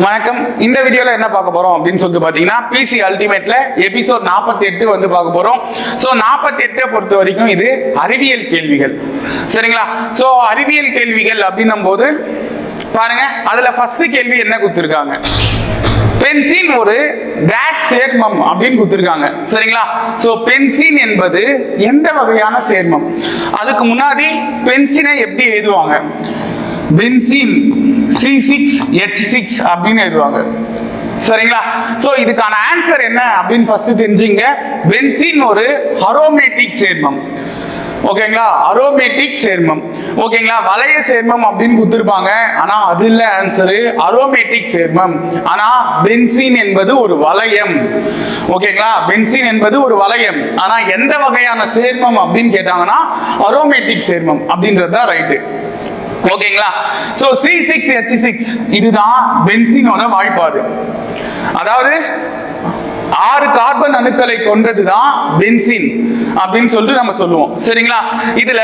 வணக்கம். இந்த வீடியோல என்ன பார்க்க போறோம் அப்படின்னு சொல்லிட்டு பாத்தீங்கன்னா பிசி அல்டிமேட்ல எபிசோட் 48 வந்து பார்க்க போறோம். சோ 48 பொறுத்த வரைக்கும் இது அறிவியல் கேள்விகள், சரிங்களா? சோ அறிவியல் கேள்விகள் அப்படின்னும் போது பாருங்க, அதுல ஃபர்ஸ்ட் கேள்வி என்ன கொடுத்திருக்காங்க, பென்சீன் ஒரு கேஸ் சேர்மம் அப்படின்னு கொடுத்திருக்காங்க, சரிங்களா? சோ பென்சீன் என்பது எந்த வகையான சேர்மம்? அதுக்கு முன்னாடி பென்சீனை எப்படி எழுதுவாங்க? பென்சீன் C6H6 அப்படின்னு எழுதுவாங்க, சரிங்களா? சோ இதுக்கான ஆன்சர் என்ன அப்படின்னு ஃபர்ஸ்ட் தெரிஞ்சுங்க. பென்சீன் ஒரு அரோமேட்டிக் சேர்மம், ஓகேங்களா? அரோமேட்டிக் சேர்மம், ஓகேங்களா? வளைய சேர்மம் அப்படின்னு கொடுத்திருப்பாங்க, ஆனா அது இல்ல ஆன்சர், அரோமேட்டிக் சேர்மம். ஆனா பென்சீன் என்பது ஒரு வளையம், ஓகேங்களா? பென்சீன் என்பது ஒரு வளையம், ஆனா எந்த வகையான சேர்மம் அப்படின்னு கேட்டாங்கன்னா அரோமேட்டிக் சேர்மம் அப்படின்றது தான் ரைட்டு, ஓகேங்களா? சோ C6H6 இதுதான் பென்சீனோட வாய்ப்பாடு. அதாவது 6 கார்பன் அணுக்களை கொண்டதுதான் பென்சீன் அப்படின்னு சொல்லிட்டு நம்ம சொல்லுவோம், சரிங்களா? இதுல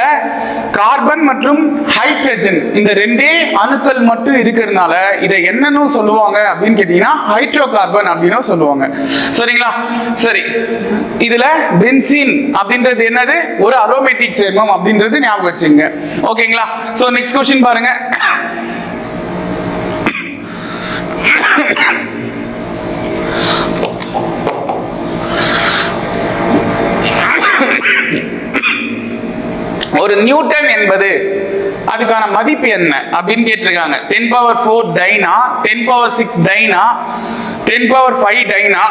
கார்பன் மற்றும் ஹைட்ரஜன் இந்த ரெண்டே அணுக்கள் மட்டும் இருக்கிறதுனால இதை என்னன்னு சொல்லுவாங்க அப்படின்னு கேட்டீங்கன்னா ஹைட்ரோ கார்பன் அப்படின்னு சொல்லுவாங்க, சரிங்களா? சரி, இதுல பென்சீன் அப்படின்றது என்னது? ஒரு அரோமேட்டிக் சேர்மம் அப்படின்றது ஞாபகம் வச்சுங்க, ஓகேங்களா? சோ நெக்ஸ்ட் क्वेश्चन பாருங்க. ஒரு நியூட்டன் என்பது அதுக்கான மதிப்பு என்ன அப்படின்னு கேட்டிருக்காங்க. 10⁴ டைனா, 10⁶ டைனா, 10⁵ டைனா,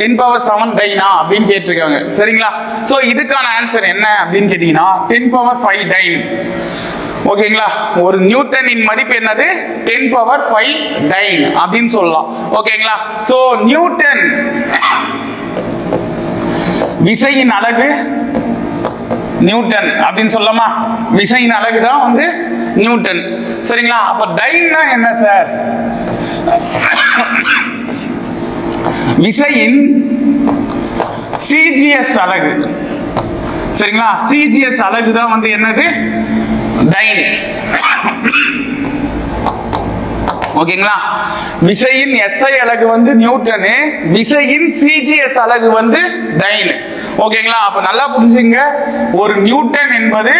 10�7 டைனா அப்படின்னு கேட்டிருக்காங்க, சரிங்களா? சோ இதுக்கான ஆன்சர் என்ன அப்படின்னு கேட்டீங்கன்னா 10⁵ டைன், ஓகேங்களா? ஒரு நியூட்டனின் மதிப்பு என்னது? 10⁵ டைன் அப்படின்னு சொல்லலாம், ஓகேங்களா? சோ நியூட்டன் விசையின் அலகு நியூட்டன் அப்படின்னு சொல்லலாமா? விசையின் அலகு தான் வந்து நியூட்டன், சரிங்களா? அப்ப டைன்னா என்ன சார்? விசையின் சிஜிஎஸ் அலகு, சரிங்களா? சிஜிஎஸ் அலகு தான் வந்து என்னது? டைன், ஓகேங்களா? விசையின் SI அலகு வந்து நியூட்டனு, விசையின் சிஜிஎஸ் அலகு வந்து டைன், ஓகேங்களா? அப்ப நல்லா புரிஞ்சுங்க, ஒரு நியூட்டன் என்பது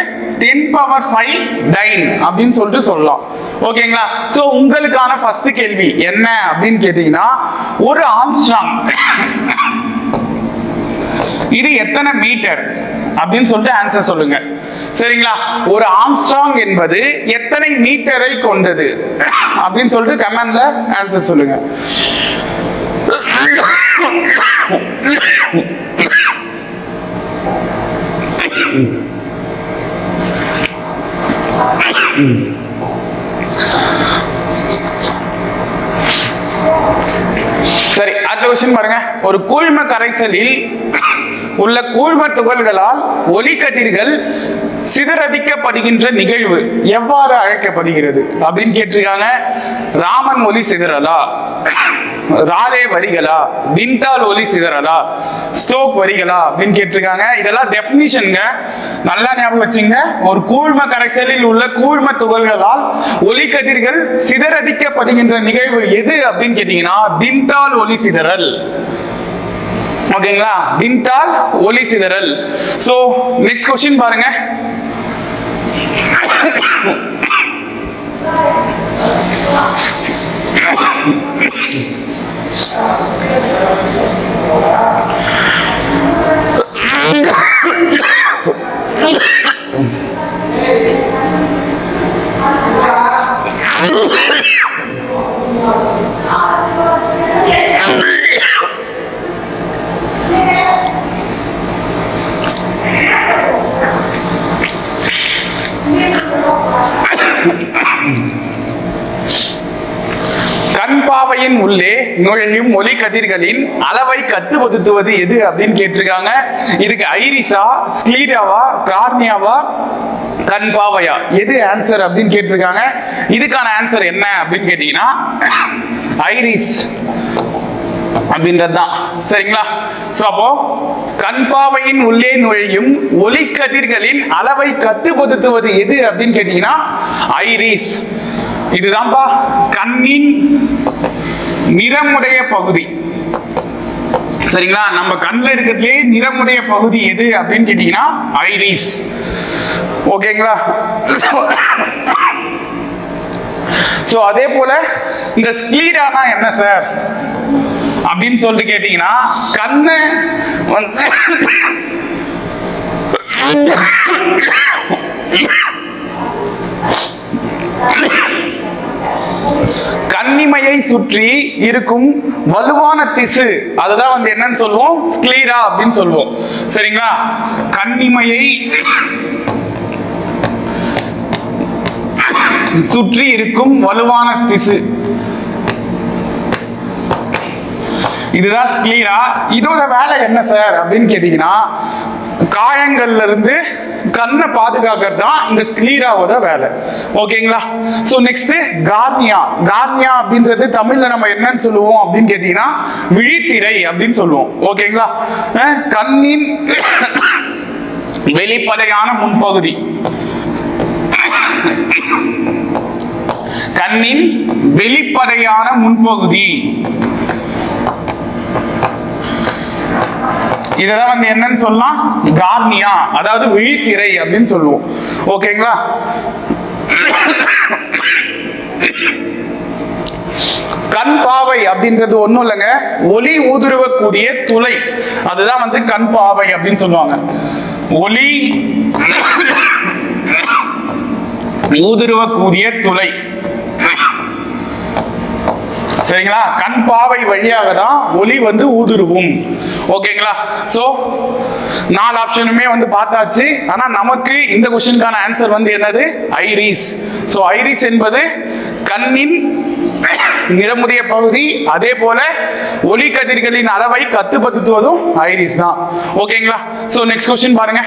10⁵ டைன் அப்படின்னு சொல்லிட்டு சொல்லலாம், ஓகேங்களா? சோ உங்களுக்கான ஃபர்ஸ்ட் கேள்வி என்ன அப்படின்னு கேட்டீங்கன்னா, ஒரு ஆம்ஸ்ட்ராங் இது எத்தனை மீட்டர் அப்படின்னு சொல்லிட்டு ஆன்சர் சொல்லுங்க, சரிங்களா? ஒரு ஆம்ஸ்ட்ராங் என்பது எத்தனை மீட்டரை கொண்டது அப்படின்னு சொல்லிட்டு கமெண்ட்ல ஆன்சர் சொல்லுங்க. சரி, அடுத்த விஷயம் பாருங்க. ஒரு கூழ்ம கரைசலில் உள்ள கூழ்ம துகள்களால் ஒளிக்கதிர்கள் சிதறடிக்கப்படுகின்ற நிகழ்வு எவ்வாறு அழைக்கப்படுகிறது அப்படின்னு கேட்டிருக்காங்க. ராமன் ஒளி சிதறலா, ராலே வரிகளா, விண்டால் ஒளி சிதறலா, ஸ்டோக் வரிகளா அப்படின்னு கேட்டிருக்காங்க. இதெல்லாம் டெஃபினிஷன்ங்க, நல்லா ஞாபகம் வச்சுங்க. ஒரு கூழ்ம கரைசலில் உள்ள கூழ்ம துகள்களால் ஒளிக்கதிர்கள் சிதறடிக்கப்படுகின்ற நிகழ்வு எது அப்படின்னு கேட்டீங்கன்னா விண்டால் ஒளி சிதறல், ஓகேங்களா? விண்டால் ஒளி சிதறல். சோ நெக்ஸ்ட் क्वेश्चन பாருங்க. கண்பாவையின் உள்ளே நுழையும் ஒளி கதிர்களின் அளவை கட்டுப்படுத்துவது எது அப்படின்னு கேட்டிருக்காங்க. இதுக்கு ஐரிஸா, ஸ்க்லீராவா, கார்னியாவா, கண்பாவையா, எது ஆன்சர் அப்படின்னு கேட்டிருக்காங்க. இதுக்கான ஆன்சர் என்ன அப்படின்னு கேட்டீங்கன்னா ஐரிஸ் அப்படின்றதுதான், சரிங்களா? சோ அப்போ கண்பாவையின் உள்ளே நுழையும் ஒளி கதிர்களின் அளவை கட்டுப்படுத்துவது எது அப்படின்னு கேட்டீங்கன்னா ஐரிஸ். இதுதான்பா கண்ணின் நிறமுடைய பகுதி. சரிங்களா, நம்ம கண்ணில் இருக்கிறதுலே நிறமுடைய பகுதி எது அப்படின்னு கேட்டீங்கன்னா ஐரிஸ். ஓகேங்களா. சோ அதே போல இந்த ஸ்க்லீரானா என்ன சார் அப்படின்னு சொல்லிட்டு கேட்டீங்கன்னா, கண்ணு கண்ணிமையை சுற்றி இருக்கும் வலுவான திசு, அதுதான் வந்து என்னன்னு சொல்லுவோம், ஸ்க்லீரா அப்படின்னு சொல்லுவோம். சரிங்களா, கண்ணிமையை சுற்றி இருக்கும் வலுவான திசு, இதுதான் ஸ்க்லீரா. இதோட வேலை என்ன சார் அப்படின்னு கேட்டீங்கன்னா, காயங்கள்ல இருந்து கண்ணை பாதுகாக்கிறது தான் இந்த ஸ்க்லீராவோட வேலை. ஓகேங்களா. So next cornea. கார்னியா அப்படின்றது தமிழ்ல நம்ம என்னன்னு சொல்லுவோம் அப்படின்னு கேட்டீங்கன்னா விழித்திரை அப்படின்னு சொல்லுவோம். ஓகேங்களா. கண்ணின் வெளிப்படையான முன்பகுதி, கண்ணின் வெளிப்படையான முன்பகுதி, இதெல்லாம் வந்து என்னன்னு சொல்லலாம், கார்னியா, அதாவது விழித்திரை அப்படின்னு சொல்லுவோம். ஓகேங்களா. கண் பாவை அப்படின்றது ஒண்ணும் இல்லைங்க, ஒளி ஊடுருவக்கூடிய துளை, அதுதான் வந்து கண் பாவை அப்படின்னு சொல்லுவாங்க. ஒளி ஊடுருவக்கூடிய துளை. சரிங்களா, கண் பாவை வழியாக தான் ஒளி வந்து ஊடுருவும். ஓகேங்களா. சோ 4 ஆப்ஷனுமே வந்து பார்த்தாச்சு. ஆனா நமக்கு இந்த क्वेश्चनக்கான ஆன்சர் வந்து என்னது, ஐரிஸ். சோ ஐரிஸ் என்பது கண்ணின் நிறமுடைய பகுதி, அதே போல ஒளி கதிர்களின் அளவை கட்டுப்படுத்துவதும் ஐரிஸ் தான். ஓகேங்களா. சோ நெக்ஸ்ட் क्वेश्चन பாருங்க.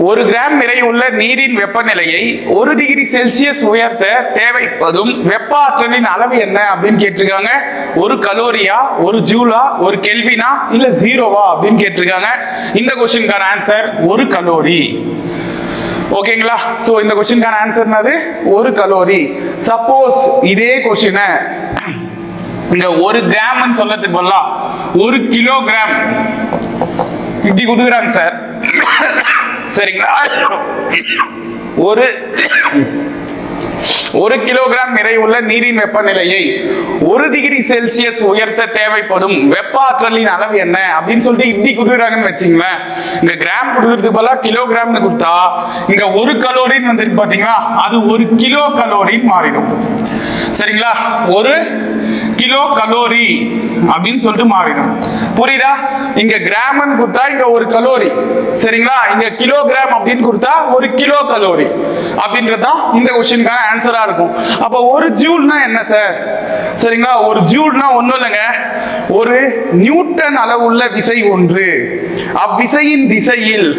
1 கிராம் நிறையுள்ள நீரின் வெப்பநிலையை 1 டிகிரி செல்சியஸ் உயர்த்த தேவைப்படும் வெப்ப ஆற்றலின் அளவு என்ன அப்படின்னு கேட்டிருக்காங்க. 1 கலோரியா, 1 ஜூலா, 1 கெல்வினா, இல்ல 0வா அப்படின்னு கேட்டிருக்காங்க. இந்த क्वेश्चनக்கான ஆன்சர் 1 கலோரி. ஓகேங்களா. சோ இந்த क्वेश्चनக்கான ஆன்சர் என்னது, 1 கலோரி. சப்போஸ் இதே क्वेश्चन இங்க 1 கிராம் சொல்லறதுக்கு பதிலா 1 கிலோகிராம் இப்படி கொடுக்குறாங்க சார். சரிங்களா, 1 கிலோகிராம் நிறையுள்ள நீரின் வெப்பநிலையை 1 டிகிரி செல்சியஸ் உயர்த்த தேவைப்படும் வெப்ப ஆற்றலின் அளவு என்ன அப்படின்னு சொல்லிட்டு இப்படி கொடுக்குறாங்கன்னு வச்சுங்களேன். இந்த கிராம் கொடுக்கறதுக்கு பதிலா கிலோகிராம்னு கொடுத்தா இங்க 1 கலோரின்னு வந்துருக்கு பாத்தீங்களா, அது 1 கிலோ கலோரின்னு மாறிடும். சரிங்களா, 1 கிலோ கலோரி அப்படின்னு சொல்லிட்டு மாறிடும். புரியுதா? இங்க கிராம்னு கொடுத்தா இங்க 1 கலோரி. சரிங்களா, இங்க கிலோகிராம் அப்படின்னு கொடுத்தா 1 கிலோ கலோரி அப்படின்றதுதான் இந்த क्वेश्चनக்கான ஆன்சரா இருக்கும். அப்ப 1 ஜூல்னா என்ன சார்? சரிங்களா, 1 ஜூல்னா ஒண்ணும் இல்லைங்க, 1 நியூட்டன் அளவுள்ள விசை ஒன்று. அவ்விசையின் திசையில்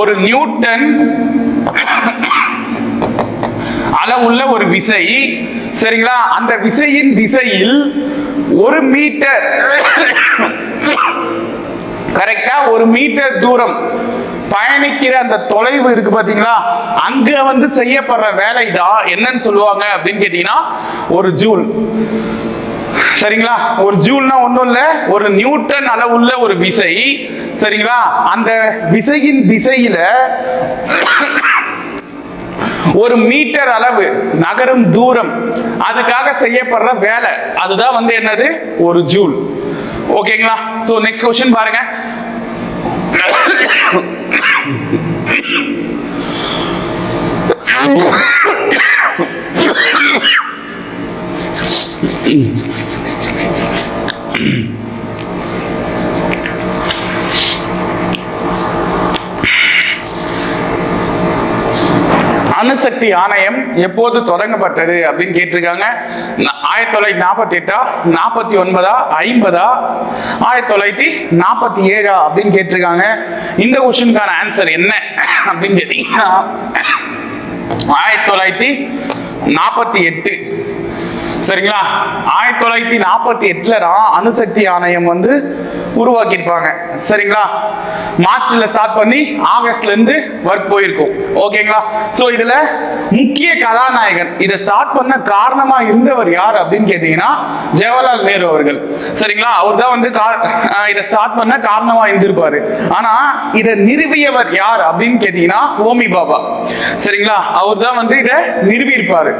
1 நியூட்டன் அளவுள்ள ஒரு விசை. சரிங்களா, அந்த விசையின் திசையில் 1 மீட்டர், கரெக்டா 1 மீட்டர் தூரம் பயணிக்கிற அந்த தொலைவு இருக்கு பாத்தீங்களா, அங்க வந்து செய்யப்படுற வேலை தான் என்னன்னு சொல்லுவாங்க அப்படின்னு கேட்டீங்கன்னா 1 ஜூல். சரிங்களா, 1 ஜூல்னா ஒண்ணும் இல்ல, 1 நியூட்டன் அளவுள்ள ஒரு விசை. சரிங்களா, அந்த விசையின் திசையில 1 மீட்டர் அளவு நகரும் தூரம், அதுக்காக செய்யப்படுற வேலை, அதுதான் வந்து என்னது, 1 ஜூல். ஓகேங்களா. சோ நெக்ஸ்ட் क्वेश्चन பாருங்க. அணுசக்தி ஆணையம் எப்போது தொடங்கப்பட்டது அப்படின்னு கேட்டிருக்காங்க. 1948, 49, 50, 1947 அப்படின்னு கேட்டிருக்காங்க. இந்த क्वेश्चनக்கான ஆன்சர் என்ன அப்படின்னு கேட்டீங்கன்னா 1948. சரிங்களா, 1948 தான் அணுசக்தி ஆணையம் வந்து உருவாக்கியிருப்பாங்க. சரிங்களா? மார்ச்ல ஸ்டார்ட் பண்ணி ஆகஸ்ட்ல இருந்து ஒர்க் போயிருக்கும். ஓகேங்களா? சோ இதுல முக்கிய கதாநாயகன் இதை ஸ்டார்ட் பண்ண காரணமா இருந்தவர் யார் அப்படின்னு கேட்டீங்கன்னா ஜவஹர்லால் நேரு அவர்கள். சரிங்களா? அவர் தான் வந்து இதை ஸ்டார்ட் பண்ண காரணமா இருந்திருப்பாரு. ஆனா இதை நிறுவியவர் யார் அப்படின்னு கேட்டீங்கன்னா ஹோமி பாபா. சரிங்களா? அவர் தான் வந்து இதை நிறுவியிருப்பாரு.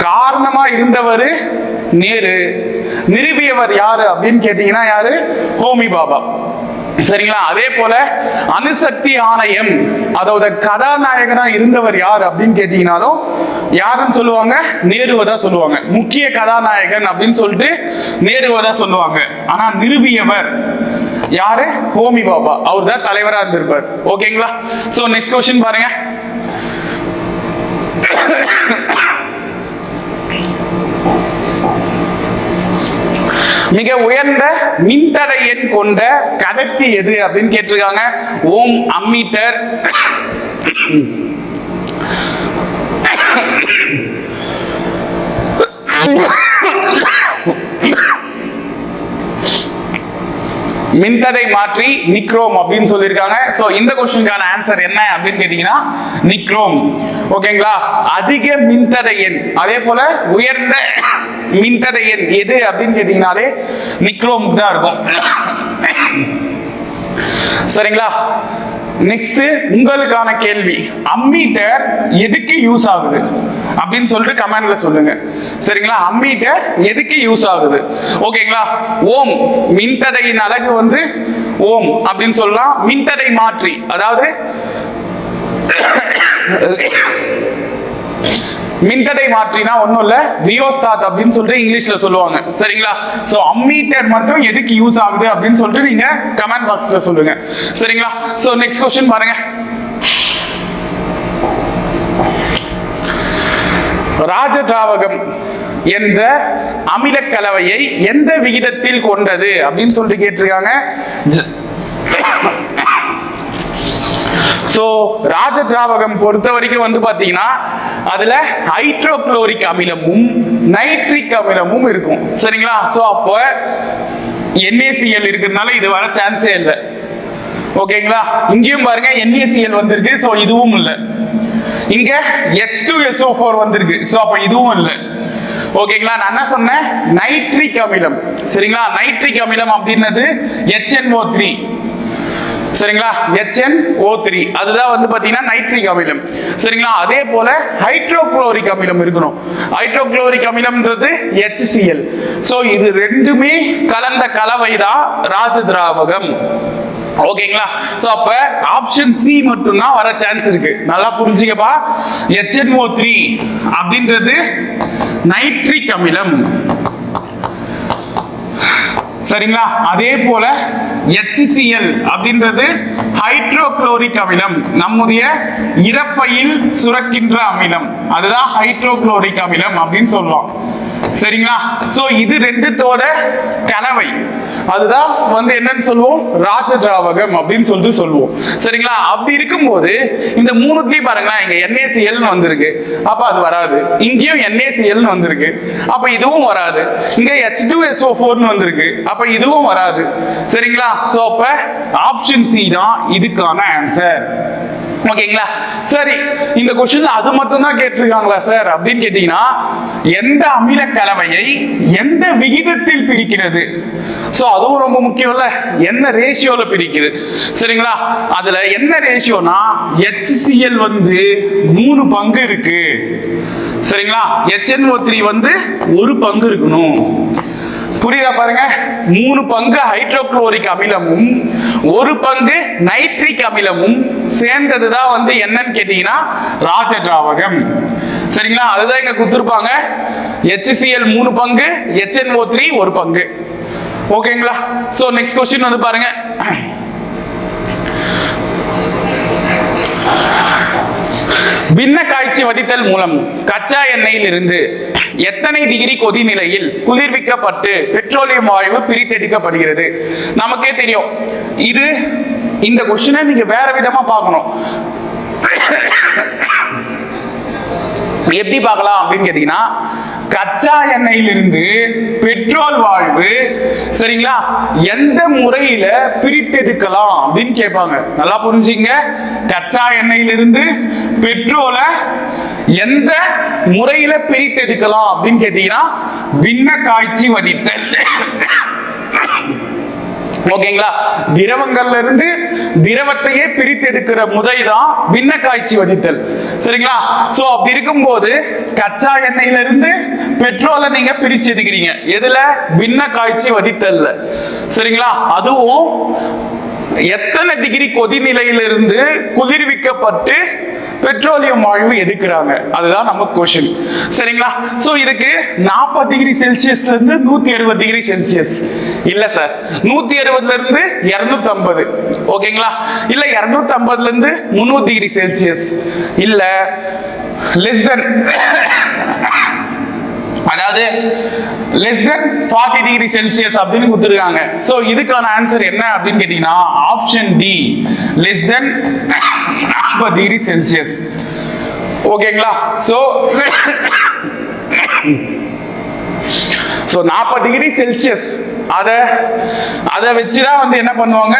காரணமா இருந்தவர் நேரு, நிறுவியவர் யாரு அப்படின்னு கேட்டீங்கன்னா யாரு? ஹோமி பாபா. சரிங்களா? அதே போல அணுசக்தி ஆணையம் அதோட கதாநாயகனா இருந்தவர் யார் அப்படின்னு கேட்டீங்கன்னாலும் யாருன்னு சொல்லுவாங்க? நேருவை தான் சொல்லுவாங்க. முக்கிய கதாநாயகன் அப்படின்னு சொல்லிட்டு நேருவை தான் சொல்லுவாங்க. ஆனா நிறுவியவர் யாரு? ஹோமி பாபா. அவர் தான் தலைவரா இருந்திருப்பார். ஓகேங்களா? சோ நெக்ஸ்ட் क्वेश्चन பாருங்க. மிக உயர்ந்த மின்தடை எண் கொண்ட கடத்தி எது அப்படின்னு கேட்டிருக்காங்க. ஓம், அம்மீட்டர், மின்தடை மாற்றி நிக்ரோம் அப்படின்னு சொல்லியிருக்காங்க. சோ இந்த क्वेश्चनக்கான ஆன்சர் என்ன அப்படின்னு கேட்டீங்கன்னா நிக்ரோம். ஓகேங்களா? அதிக மின்தடை எண் அதே போல உயர்ந்த மின்தடை எண் எது அப்படின்னு கேட்டீங்கன்னாலே நிக்ரோம் தான் இருக்கும். சரிங்களா? நெக்ஸ்ட் உங்களுக்கான கேள்வி, அம்மீட்டர் எதுக்கு யூஸ் ஆகுது அப்படின்னு சொல்லிட்டு கமெண்ட்ல சொல்லுங்க. சரிங்களா? அம்மீட்டர் எதுக்கு யூஸ் ஆகுது? ஓகேங்களா? ஓம் மின்தடையின் அலகு வந்து ஓம் அப்படின்னு சொல்லலாம். மின்தடை மாற்றி அதாவது மின்தடை மாற்றினா ஒண்ணும் இல்ல, ரியோஸ்டாட் அப்படின்னு சொல்லிட்டு இங்கிலீஷ்ல சொல்லுவாங்க. சரிங்களா? சோ அம்மீட்டர் மட்டும் எதுக்கு யூஸ் ஆகுது அப்படின்னு சொல்லிட்டு நீங்க கமெண்ட் பாக்ஸ்ல சொல்லுங்க. சரிங்களா? சோ நெக்ஸ்ட் क्वेश्चन பாருங்க. ராஜதிராவகம் என்ற அமில கலவையை எந்த விகிதத்தில் கொண்டது அப்படின்னு சொல்லிட்டு கேட்டிருக்காங்க. சோ ராஜதிராவகம் பொறுத்த வரைக்கும் வந்து பாத்தீங்கன்னா அதுல ஹைட்ரோகுளோரிக் அமிலமும் நைட்ரிக் அமிலமும் இருக்கும். சரிங்களா? சோ அப்போ NaCl இருக்கிறதுனால இது வர சான்ஸே இல்லை. ஓகேங்களா? இங்கேயும் பாருங்க NaCl வந்திருக்கு. சோ இதுவும் இல்லை. இங்க H2SO4 வந்திருக்கு. சோ அப்ப இதுவும் இல்லை. ஓகேங்களா? நான் என்ன சொன்னேன்? நைட்ரிக் அமிலம். சரிங்களா? நைட்ரிக் அமிலம் அப்படின்னது HNO3. சரிங்களா? HNO3 அதுதான் வந்து பாத்தீங்கன்னா நைட்ரிக் அமிலம். சரிங்களா? அதே போல ஹைட்ரோகுளோரிக் அமிலம் இருக்கணும். Hydrochloric அமிலம்ன்றது HCl. சோ இது ரெண்டுமே கலந்த கலவைதான் ராஜதிராவகம். ஓகேங்களா? சோ அப்ப ஆப்ஷன் சி மட்டும் தான் வர சான்ஸ் இருக்கு. நல்லா புரிஞ்சுக்கப்பா. HNO3 அப்படின்றது நைட்ரிக் அமிலம். சரிங்களா? அதே போல HCl அப்படின்றது ஹைட்ரோகுளோரிக் அமிலம். நம்முடைய இரைப்பையில் சுரக்கின்ற அமிலம், அதுதான் ஹைட்ரோகுளோரிக் அமிலம் அப்படின்னு சொல்லுவோம். சரிங்களா? சோ இது ரெண்டுத்தோட கலவை, அதுதான் வந்து என்னன்னு சொல்லுவோம்? ராஜதிராவகம் அப்படின்னு சொல்லிட்டு சொல்லுவோம். சரிங்களா? அப்படி இருக்கும்போது இந்த மூணுத்துலயும் பாருங்களேன், இங்க NaCl வந்திருக்கு, அப்ப அது வராது. இங்கேயும் NaCl வந்திருக்கு, அப்ப இதுவும் வராது. இங்க H2SO4 வந்திருக்கு, அப்ப இதுவும் வராது. சரிங்களா? சோ அப்ப ஆப்ஷன் சி தான் இதுக்கான ஆன்சர். ஓகேங்களா? சரி, இந்த क्वेश्चन அது மட்டும் தான் கேட்டிருக்காங்களா சார் அப்படின்னு கேட்டீங்கன்னா எந்த அமில கலவையை எந்த விகிதத்தில் பிரிக்கிறது? சோ அதுவும் ரொம்ப முக்கியம் இல்ல, என்ன ரேஷியோல பிரிக்குது. சரிங்களா? அதுல என்ன ரேஷியோனா HCl வந்து 3 பங்கு இருக்கு. சரிங்களா? HNO3 வந்து 1 பங்கு இருக்கணும். புரியுதா பாருங்க? 3 பங்கு ஹைட்ரோகுளோரிக் அமிலமும் 1 பங்கு நைட்ரிக் அமிலமும் சேர்ந்ததுதான் வந்து என்னன்னு கேட்டீங்கன்னா ராஜதிராவகம். சரிங்களா? அதுதான் இங்க கொடுத்திருப்பாங்க. HCl 3 பங்கு, HNO3 1 பங்கு. ஓகேங்களா? சோ நெக்ஸ்ட் क्वेश्चन வந்து பாருங்க. பின்ன காய்ச்சி வடித்தல் மூலம் கச்சா எண்ணெயில் இருந்து எத்தனை டிகிரி கொதிநிலையில் குளிர்விக்கப்பட்டு பெட்ரோலியம் வாயு பிரித்தெடுக்கப்படுகிறது? நமக்கே தெரியும். இது இந்த क्वेश्चனை நீங்க வேற விதமா பார்க்கணும். எப்படி பார்க்கலாம் அப்படின்னு கேட்டீங்கன்னா கச்சா எண்ணெயிலிருந்து பெட்ரோல் வாழ்வு சரிங்களா எந்த முறையில பிரித்தெடுக்கலாம் அப்படின்னு கேட்பாங்க. நல்லா புரிஞ்சுங்க. கச்சா எண்ணெயிலிருந்து பெட்ரோலை எந்த முறையில பிரித்தெடுக்கலாம் அப்படின்னு கேட்டீங்கன்னா பின்ன காய்ச்சி வடித்தல். ஓகேங்களா? திரவங்கள்ல இருந்து திரவத்தையே பிரித்தெடுக்கிற முறைதான் பின்ன காய்ச்சி வடித்தல். சரிங்களா? சோ அப்படி இருக்கும்போது கச்சா எண்ணெயில இருந்து பெட்ரோலை நீங்க பிரிச்சு எடுக்கிறீங்க. எதுல? பின்ன காய்ச்சி வடித்தல்ல. சரிங்களா? அதுவும் எத்தனை டிகிரி கொதிநிலையிலிருந்து குளிர்விக்கப்பட்டு பெட்ரோலியம் வாழ்வு எடுக்கிறாங்க, அதுதான் நம்ம கொஸ்டின். சரிங்களா? சோ இதுக்கு 40 டிகிரி செல்சியஸ்ல இருந்து 160 டிகிரி செல்சியஸ் இல்ல சார், 160ல இருந்து 250 ஓகேங்களா, இல்ல 250ல இருந்து 300 டிகிரி செல்சியஸ் இல்ல லெஸ் தென் அதாவது less than 40 டிகிரி செல்சியஸ் அப்படின்னு கொடுத்திருக்காங்க. சோ இதுக்கான ஆன்சர் என்ன அப்படின்னு கேட்டீங்கன்னா option D less than 40 degree Celsius. ஓகேங்களா? சோ 40 டிகிரி செல்சியஸ் அத வச்சுதான் வந்து என்ன பண்ணுவாங்க,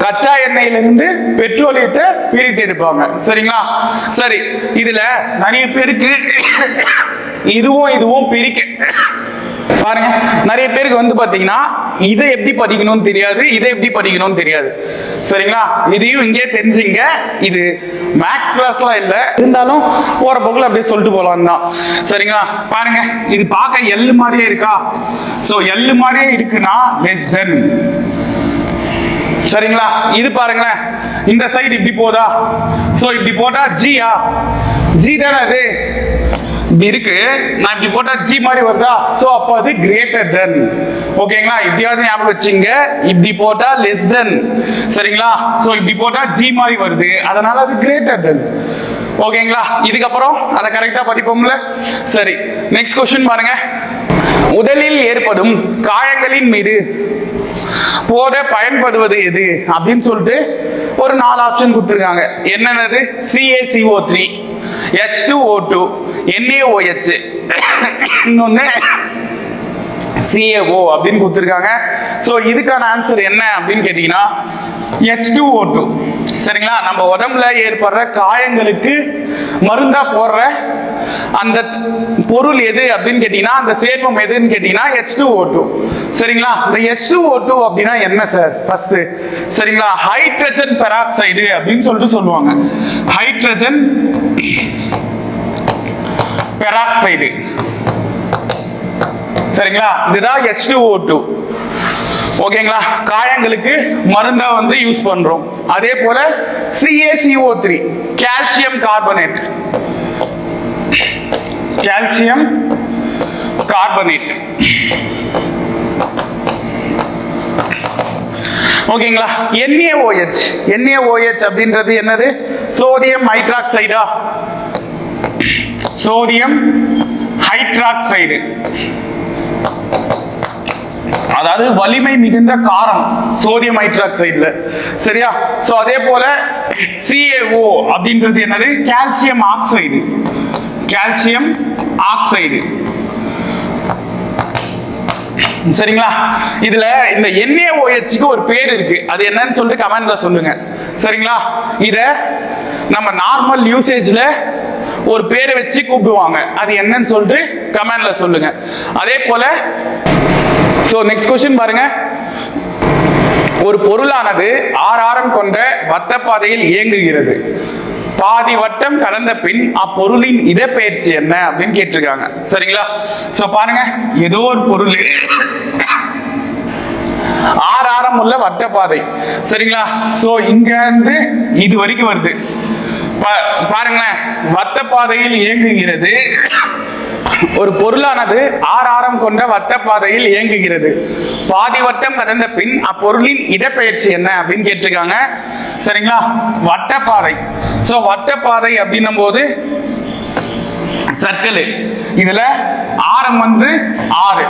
கச்சா எண்ணெயிலிருந்து பெட்ரோலியத்தை பிரித்து எடுப்பாங்க. சரிங்களா? சரி, இதுல நிறைய பேருக்கு இதுவும் பிரிக்க பாருங்க. நிறைய பேருக்கு வந்து பாத்தீங்கன்னா இதை எப்படி படிக்கணும்னு தெரியாது, இதை எப்படி படிக்கணும்னு தெரியாது. சரிங்களா? இதையும் இங்கே தெரிஞ்சுங்க. இது மேக்ஸ் கிளாஸ்லாம் இல்ல, இருந்தாலும் போற போக்குல அப்படியே சொல்லிட்டு போலாம் தான். சரிங்களா? பாருங்க, இது பார்க்க எள்ளு மாதிரியே இருக்கா? சோ எள்ளு மாதிரியே இருக்குன்னா லெஸ் தென். சரிங்களா? இது பாருங்களேன், இந்த சைடு இப்படி போதா? சோ இப்படி போட்டா ஜியா, ஜி தானே அது இப்படி இருக்கு. நான் இப்படி போட்டா ஜி மாதிரி வருதா? சோ அப்போ அது கிரேட்டர் தென். ஓகேங்களா? இப்படியாவது ஞாபகம் வச்சுங்க. இப்படி போட்டா லெஸ் தென். சரிங்களா? சோ இப்படி போட்டா ஜி மாதிரி வருது, அதனால அது கிரேட்டர் தென். ஓகேங்களா? இதுக்கப்புறம் அதை கரெக்டா படிப்போம்ல. சரி, நெக்ஸ்ட் क्वेश्चन பாருங்க. உடலில் ஏற்படும் காயங்களின் மீது போட பயன்படுவது எது அப்படின்னு சொல்லிட்டு ஒரு 4 ஆப்ஷன் கொடுத்திருக்காங்க. என்னது? CaCO3, H2O2, NaOH, இன்னொன்னு CaO அப்படின்னு கொடுத்திருக்காங்க. சோ இதுக்கான ஆன்சர் என்ன அப்படின்னு கேட்டீங்கன்னா H2O2. சரிங்களா? நம்ம உடம்புல ஏற்படுற காயங்களுக்கு மருந்தா போடுற அந்த பொருள் எது அப்படின்னு கேட்டீங்கன்னா, அந்த சேர்மம் எதுன்னு கேட்டீங்கன்னா H2O2. சரிங்களா? இந்த H2O2 அப்படின்னா என்ன சார்? ஃபர்ஸ்ட் சரிங்களா, ஹைட்ரஜன் பெராக்சைடு அப்படின்னு சொல்லிட்டு சொல்லுவாங்க. Hydrogen peroxide. சரிங்களா? இதுதான் H2O2. ஓகேங்களா? காயங்களுக்கு மருந்தா வந்து யூஸ் பண்றோம். அதே போல CaCO3, calcium carbonate. Calcium carbonate. ஓகேங்களா? NaOH, NaOH அப்படின்றது என்னது? சோடியம் ஹைட்ராக்சைடா? சோடியம் ஹைட்ராக்சைடு, அதாவது வலிமை மிகுந்த காரம் சோடியம் ஹைட்ராக்சைடுல. சரியா? சோ அதே போல CaO அப்படின்றது என்னது? Calcium oxide. Calcium oxide. சரிங்களா? இதுல இந்த NaOHக்கு ஒரு பேர் இருக்கு, அது என்னன்னு சொல்லிட்டு கமெண்ட்ல சொல்லுங்க. சரிங்களா? இத நம்ம நார்மல் யூசேஜ்ல ஒரு பேரை வச்சு கூப்பிடுவாங்க, அது என்னன்னு சொல்லிட்டு கமெண்ட்ல சொல்லுங்க. அதே போல சோ நெக்ஸ்ட் क्वेश्चन பாருங்க. ஒரு பொருளானது 6 ஆரம் கொண்ட வட்ட பாதையில் இயங்குகிறது. பாதி வட்டம் கடந்த பின் அப்பொருளின் இடப்பெயர்ச்சி என்ன அப்படின்னு கேட்டிருக்காங்க. சரிங்களா? சோ பாருங்க, ஏதோ ஒரு பொருள் 6 ஆரம் உள்ள வட்ட பாதை. சரிங்களா? சோ இங்க இருந்து இது வரைக்கும் வருது. பாருங்களேன், வட்ட பாதையில் இயங்குகிறது. ஒரு பொருளானது 6 ஆரம் கொண்ட வட்ட பாதையில் இயங்குகிறது. பாதி வட்டம் கடந்த பின் அப்பொருளின் இடப்பெயர்ச்சி என்ன அப்படின்னு கேட்டிருக்காங்க. சரிங்களா? வட்டப்பாதை. சோ வட்டப்பாதை அப்படின்னும் போது சர்க்கிள், இதுல ஆரம் வந்து 6.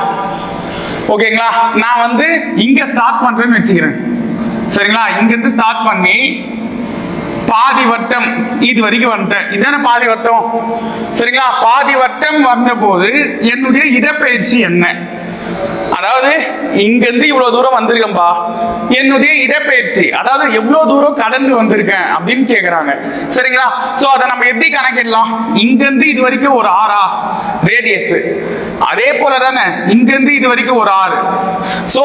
ஓகேங்களா? நான் வந்து இங்க ஸ்டார்ட் பண்றேன்னு வச்சுக்கிறேன். சரிங்களா? இங்க இருந்து ஸ்டார்ட் பண்ணி பாதி வட்டம் இது வரைக்கும் வந்துட்டேன், இதான பாதி வட்டம். சரிங்களா, பாதி வட்டம் வந்த போது என்னுடைய இடப்பெயர்ச்சி என்ன? அதாவது இங்க இருந்து இவ்வளவு தூரம் வந்திருக்கேன்பா, என்னுடைய இடப்பெயர்ச்சி அதாவது எவ்வளவு தூரம் கடந்து வந்திருக்கேன் அப்படின்னு கேக்குறாங்க. சரிங்களா, சோ அதை நம்ம எப்படி கணக்கிடலாம்? இங்க இருந்து இது வரைக்கும் ஒரு ஆறா ரேடியஸ், அதே போல தானே இங்க இருந்து இது வரைக்கும் ஒரு ஆறு. சோ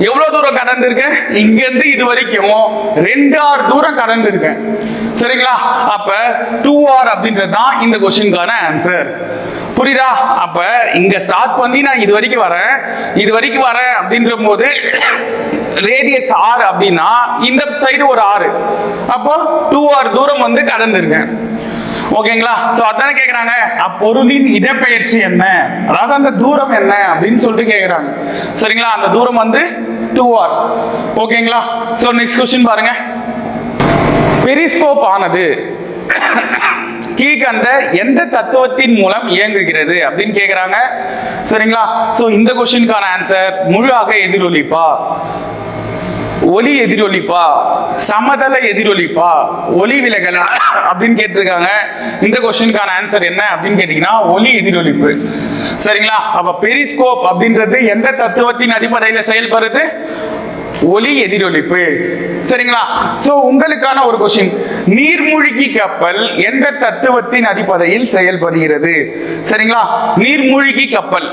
எவ்வளவு தூரம் கடந்து இருக்கேன்? இங்க இருந்து இது வரைக்கும் 2r தூரம் கடந்து இருக்கேன். சரிங்களா, அப்ப 2r அப்படின்றது தான் இந்த கொஸ்டினுக்கான ஆன்சர். புரியுதா? அப்ப இங்க ஸ்டார்ட் பண்ணி நான் இது வரைக்கும் வரேன் அப்படின்ற போது ரேடியஸ் r அப்படின்னா இந்த சைடு ஒரு r, அப்போ 2r தூரம் வந்து கடந்திருக்கேன். ஓகேங்களா, சோ அதானே கேக்குறாங்க, அப்பொருளின் இடப்பெயர்ச்சி என்ன, அதாவது அந்த தூரம் என்ன அப்படின்னு சொல்லிட்டு கேக்குறாங்க. சரிங்களா, அந்த தூரம் வந்து 2r. ஓகேங்களா, சோ நெக்ஸ்ட் क्वेश्चन பாருங்க. பெரிஸ்கோப் ஆனது கீழ்கண்ட எந்த தத்துவத்தின் மூலம் இயங்குகிறது அப்படின்னு கேக்குறாங்க. சரிங்களா, சோ இந்த क्वेश्चनக்கான ஆன்சர் முழுவாக எதிரொலிப்பா, ஒளி எதிரொலிப்பா, சமதள எதிரொலிப்பா, ஒளி விலகலா அப்படின்னு கேட்டிருக்காங்க. இந்த क्वेश्चनக்கான ஆன்சர் என்ன அப்படின்னு கேட்டீங்கன்னா ஒளி எதிரொலிப்பு. சரிங்களா, அப்ப பெரிஸ்கோப் அப்படின்றது எந்த தத்துவத்தின் அடிப்படையில் செயல்படுது? ஒளி எதிரொலிப்பு. சரிங்களா, சோ உங்களுக்கான ஒரு क्वेश्चन, நீர்மூழ்கி கப்பல் எந்த தத்துவத்தின் அடிப்படையில் செயல்படுகிறது? சரிங்களா, நீர்மூழ்கி கப்பல்.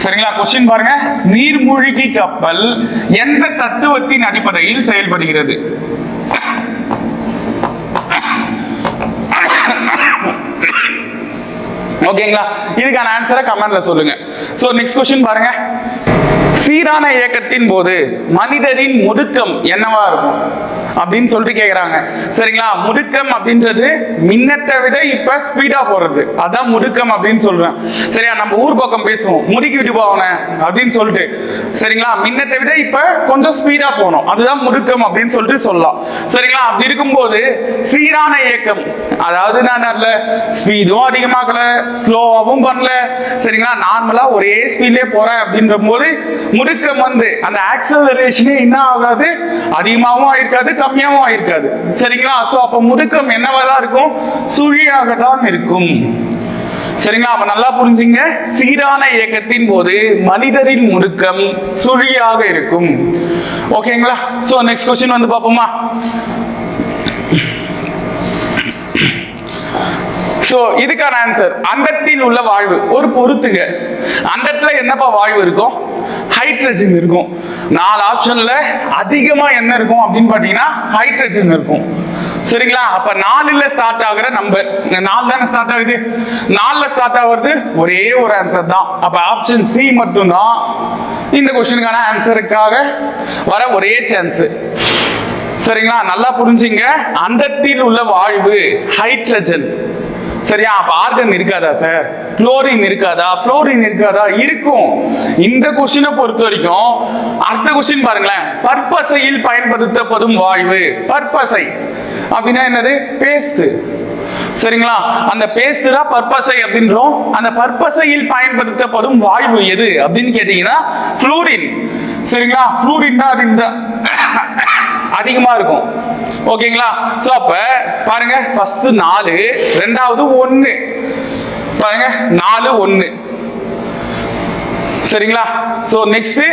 சரிங்களா, क्वेश्चन பாருங்க, நீர்மூழ்கி கப்பல் எந்த தத்துவத்தின் அடிப்படையில் செயல்படுகிறது? ஓகேங்களா, இதுக்கான ஆன்சரை கமெண்ட்ல சொல்லுங்க. சோ நெக்ஸ்ட் क्वेश्चन பாருங்க. சீரான இயக்கத்தின் போது மனிதரின் முடுக்கம் என்னவா இருக்கும் அப்படின்னு சொல்லிட்டு கேக்குறாங்க. சரிங்களா, முடுக்கம் அப்படின்றது மின்னத்தை விட இப்ப ஸ்பீடா போறது, அதான் முடுக்கம் அப்படின்னு சொல்றேன். சரியா, நம்ம ஊர் பக்கம் பேசுவோம், முடுக்கி விட்டு போவன அப்படின்னு சொல்லிட்டு. சரிங்களா, மின்னத்தை விட இப்ப கொஞ்சம் ஸ்பீடா போகணும், அதுதான் முடுக்கம் அப்படின்னு சொல்லிட்டு சொல்லலாம். சரிங்களா, அப்படி இருக்கும்போது சீரான இயக்கம், அதாவது நான் நல்ல ஸ்பீடும் அதிகமாகல ஸ்லோவாகவும் பண்ணல. சரிங்களா, நார்மலா ஒரே ஸ்பீட்லயே போறேன் அப்படின்ற போது முடுக்கம் வந்து அந்த ஆக்சலரேஷனே என்ன ஆகாது, அதிகமாகவும் ஆயிருக்காது கம்மியாகவும் ஆயிருக்காது. சரிங்களா, சோ அப்ப முடுக்கம் என்னவாதான் இருக்கும்? சுழியாக தான் இருக்கும். சரிங்களா, அப்ப நல்லா புரிஞ்சுங்க, சீரான இயக்கத்தின் போது மனிதரின் முடுக்கம் சுழியாக இருக்கும். ஓகேங்களா, சோ நெக்ஸ்ட் क्वेश्चन வந்து பாப்போமா. சோ இதுக்கான ஆன்சர் அண்டத்தில் உள்ள வாழ்வு. ஒரு பொறுத்துக, அண்டத்துல என்னப்பா வாழ்வு இருக்கும்? ஹைட்ரஜன் இருக்கும். 4 ஆப்ஷன்ல அதிகமா என்ன இருக்கும் அப்படின்னு பாத்தீங்கன்னா ஹைட்ரஜன் இருக்கும். சரிங்களா, அப்ப 4ல ஸ்டார்ட் ஆகுற நம்பர், 4 தானே ஸ்டார்ட் ஆகுது, 4ல ஸ்டார்ட் ஆகுறது ஒரே ஒரு ஆன்சர் தான். அப்ப ஆப்ஷன் சி மட்டும் தான் இந்த क्वेश्चनக்கான ஆன்சருக்காக வர ஒரே சான்ஸ். சரிங்களா, நல்லா புரிஞ்சுங்க, அண்டத்தில் உள்ள வாழ்வு ஹைட்ரஜன். சரியா, அப்ப ஆர்கன் இருக்காதா சார்? குளோரின் இருக்காதா? புளோரின் இருக்காதா? இருக்கும். இந்த क्वेश्चனை பொறுத்த வரைக்கும் அடுத்த क्वेश्चन பாருங்களேன், பற்பசையில் பயன்படுத்தப்படும் வாழ்வு. பற்பசை அப்படின்னா என்னது? பேஸ்ட். சரிங்களா, அந்த பேஸ்ட் தான் பற்பசை அப்படின்றோம். அந்த பற்பசையில் பயன்படுத்தப்படும் வாழ்வு எது அப்படின்னு கேட்டீங்கன்னா புளோரின். சரிங்களா, புளோரின் தான் அது அதிகமா இருக்கும். ஓகேங்களா, சோ அப்ப பாருங்க, ஃபர்ஸ்ட் 4, ரெண்டாவது 1 பாருங்க, 4 1. சரிங்களா, சோ நெக்ஸ்ட்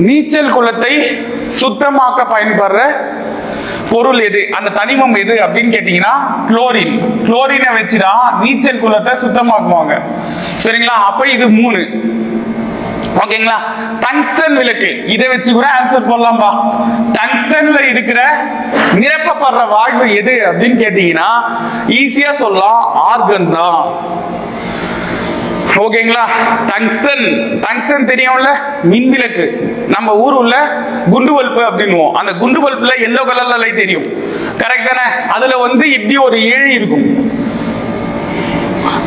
நீச்சல் குளத்தை சுத்தமாக்க பயன்படுற பொருள் எது, அந்த தனிமம் எது அப்படின்னு கேட்டீங்கன்னா குளோரின். குளோரினை வச்சுதான் நீச்சல் குளத்தை சுத்தமாக்குவாங்க. சரிங்களா, அப்ப இது 3. ஓகேங்களா, டங்ஸ்டன் விளக்கு, இதை வச்சு கூட ஆன்சர் போடலாம்பா. டங்ஸ்டன்ல இருக்கிற நிரப்பப்படுற வாழ்வு எது அப்படின்னு கேட்டீங்கன்னா ஈஸியா சொல்லலாம், ஆர்கன் தான். ஓகேங்களா, டங்ஸ்டன் தெரியும்ல, மின் விளக்கு. நம்ம ஊருல குண்டு பல்பு அப்படின்னுவோம், அந்த குண்டு பல்புல எல்லோ கலர்ல லைட் தெரியும், கரெக்ட் தானே? அதுல வந்து இப்படி ஒரு இழை இருக்கும்.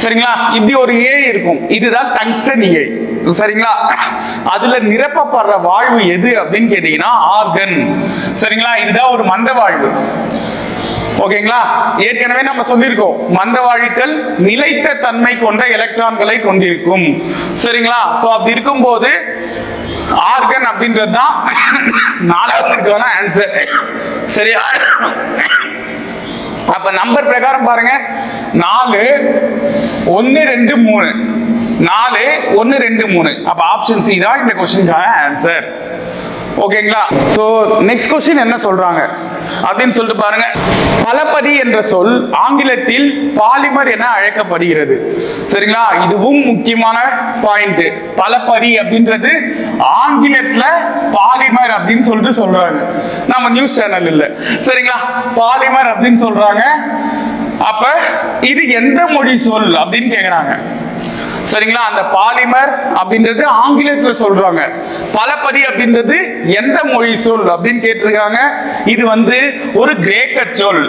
சரிங்களா, இப்படி ஒரு இழை இருக்கும், இதுதான் டங்ஸ்டன் இழை. சரிங்களா, அதுல நிரப்பப்படுற வாழ்வு எது அப்படின்னு கேட்டீங்கன்னா ஆர்கன். சரிங்களா, இதுதான் ஒரு மந்த வாழ்வு. ஓகேங்களா? ஏற்கனவே நம்ம சொல்லியிருக்கோம், மந்தவாழிக்கல் நிலைத்த தன்மை கொண்ட எலக்ட்ரான்களை கொண்டிருக்கும். சரிங்களா? சோ அப்படி இருக்கும்போது ஆர்கன் அப்படின்றது தான் நாலாவதுக்கான ஆன்சர். சரியா? அப்ப நம்பர் பிரகாரம் பாருங்க, 4 1 2 3, 4 1 2 3. அப்ப ஆப்ஷன் சி தான் இந்த क्वेश्चनக்கான ஆன்சர். ஓகேங்களா? சோ நெக்ஸ்ட் क्वेश्चन என்ன சொல்றாங்க அப்படின்னு சொல்லிட்டு பாருங்க. பலபதி என்ற சொல் ஆங்கிலத்தில் பாலிமர் என அழைக்கப்படுகிறது. சரிங்களா? இதுவும் முக்கியமான பாயிண்ட். பலபதி அப்படின்றது ஆங்கிலத்துல பாலிமர் அப்படின்னு சொல்லிட்டு சொல்றாங்க. நம்ம நியூஸ் சேனல் இல்ல. சரிங்களா? பாலிமர் அப்படின்னு சொல்றாங்க. அப்ப இது எந்த மொழி சொல் அப்படின்னு கேக்குறாங்க. சரிங்களா? அந்த பாலிமர் அப்படின்றது ஆங்கிலத்துல சொல்றாங்க. பலபதி அப்படின்றது எந்த மொழி சொல் அப்படின்னு கேட்டிருக்காங்க. இது வந்து ஒரு கிரேக்க சொல்.